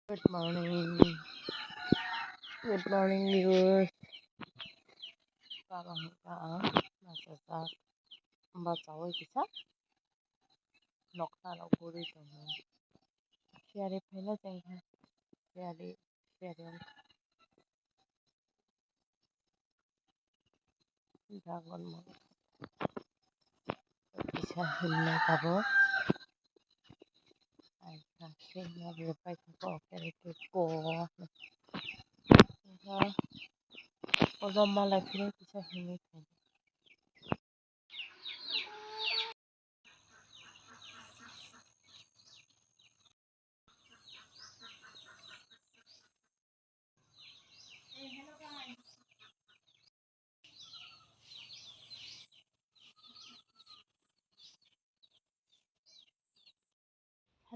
Good morning. Good morning, viewers. Parang nasasat. Bacawi kita. Nokta na guri tamu. Siari pahila jengha. Siari ang dragon mo. Isa hilne tabo. Ay kasi nabipay ko kaya ko. Ozo malay pila isa hilne tabo.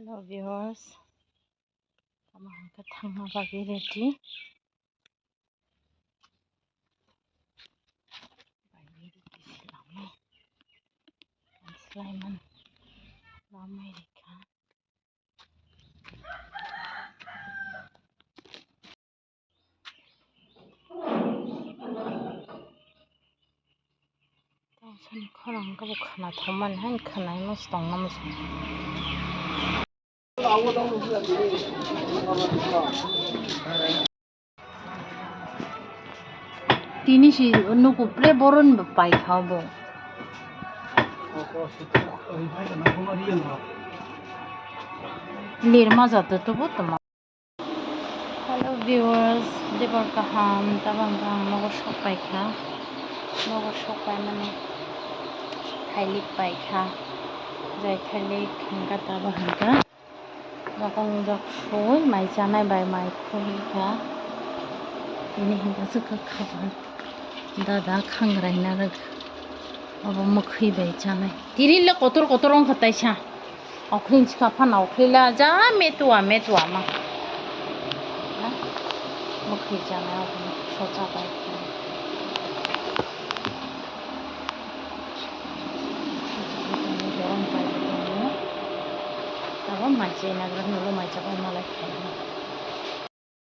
Hello viewers. Kamang katanga bagi ready. Sulaiman Amerika. Tawsan korang ka bukhana thoman han khanai mas tong namas. Tini si nuku play boron bapai khabo. Lirma jatuh tu betul. Hello viewers, debar kaham tabang nogo shopai kha, nogo shopai mane highly pai kha, jai khali khangka tabang hangka, bakang jak shoy mai janai bai mai khoi kha, ini hangka suka khabar, dada khangrai narag, abo mukhi bai janai. Tiri le kotor orang khatai sha, aukhlin chikapan aukhlila ja metua ma. Mukhi janai aukhlin socha bai.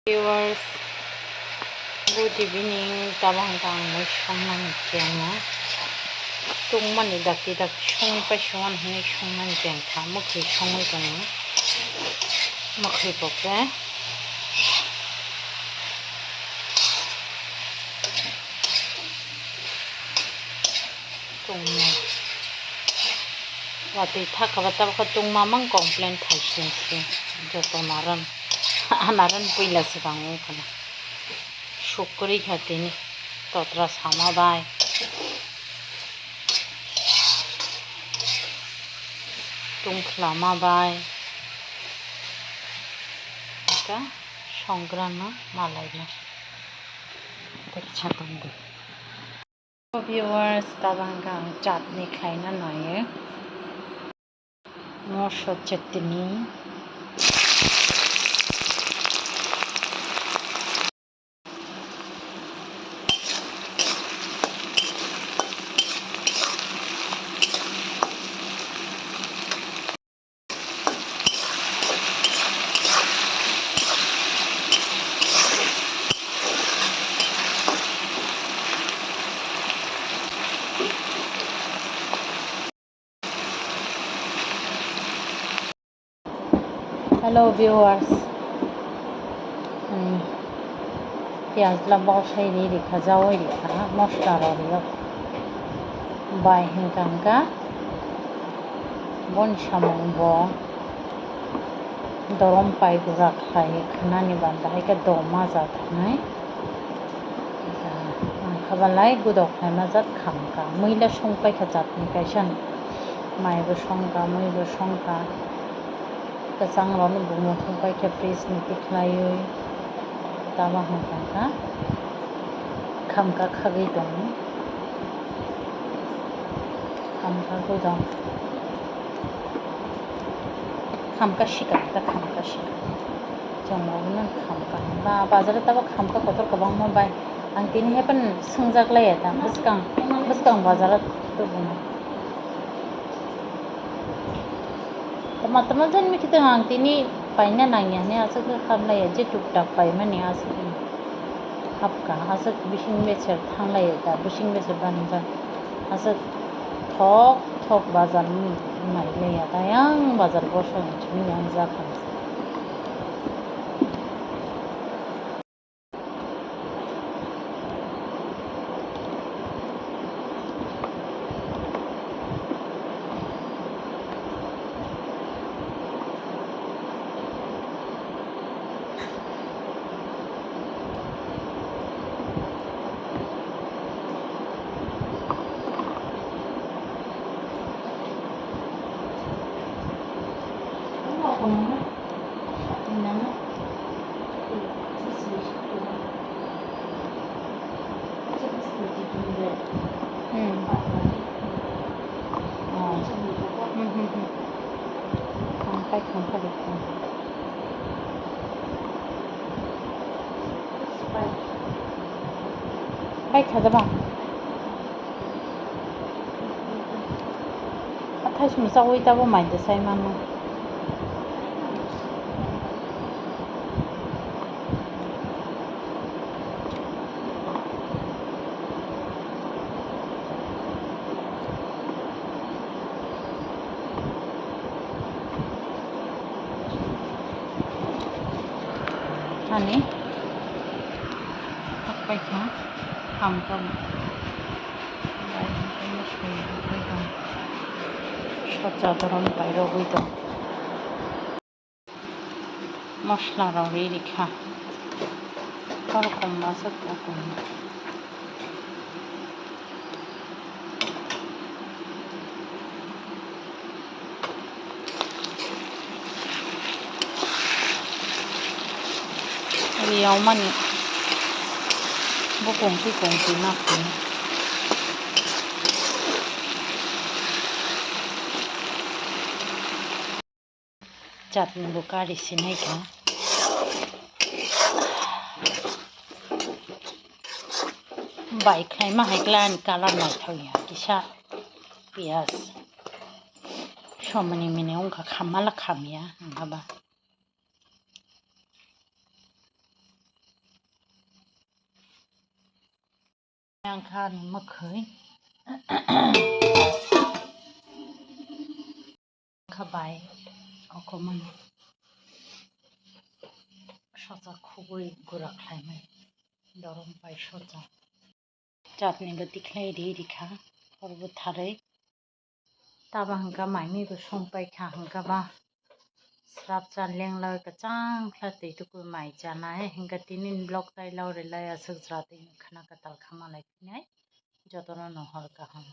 Viewers, good evening. Tabang mo siyang nangyayang tung mani daki siyang pasyon hini siyang nangyayang tamo kay siyang ito makripoke tung wati thakabata baka tung mamang complaint thaysin si joto anaran puila sibango kana shukri khatini totra sama bai tung lama bai ka সংগ্রানা মালাইনা দেখছাতন the viewers tabanggang chutney khaina naye mosho chutney Hello viewers, piaz la bosai di khajawai di kha mosla ro bai hingkangka bon samong bo dorom pai gura khai khanani bandai ka doma ja thanai khabalai gudok na jat khamka muila songpai kha jatni kaisan mai bo songka mui bo songka kasang ron bumo songpai kha freeze ni tikhlayo tama hangka khamka khagi dong khamka gudong khamka shika jangmona khamka ba bazar taba khamka kotor kabang ma bai ang tini hepan sungjak lai eta buskang bazar to bumo tama jan mi kita ang tini पाइना Nangia ने आसक खामलाय जे टुकटाक पाइ माने आसक हापका आसक बिसिं Bezer थांलाय दा बिसिं Bezer बानजा आसक थक थक बाजार माइलाया दायां बाजार बसं मियां जाखां बायखादो बा थाइसुम जावै दाबो माइदो साइमानो hani baiknya hampam সজ্জা ধরন বাইরে হইত মশলার রেখা ওরকম মাছ ওরকম Riau mani bukong pinakon chutney bukari sinay ka bike hay mahiglan kalan na thoya kisa pias shomani mini ongka khamala khamya ngaba yang kan makhoi khabai okoman soja khubui gura khlaimai dorom pai soja chutney lo tiklai rikha porbo tharai taba hangka maimi bo songpai kha hangka ba srap chan lenglai ka chang khla tei tuku mai janai hingka tinin block tai laure lai asuk jra tei khana katal khama lai pinai jotono nohor kaham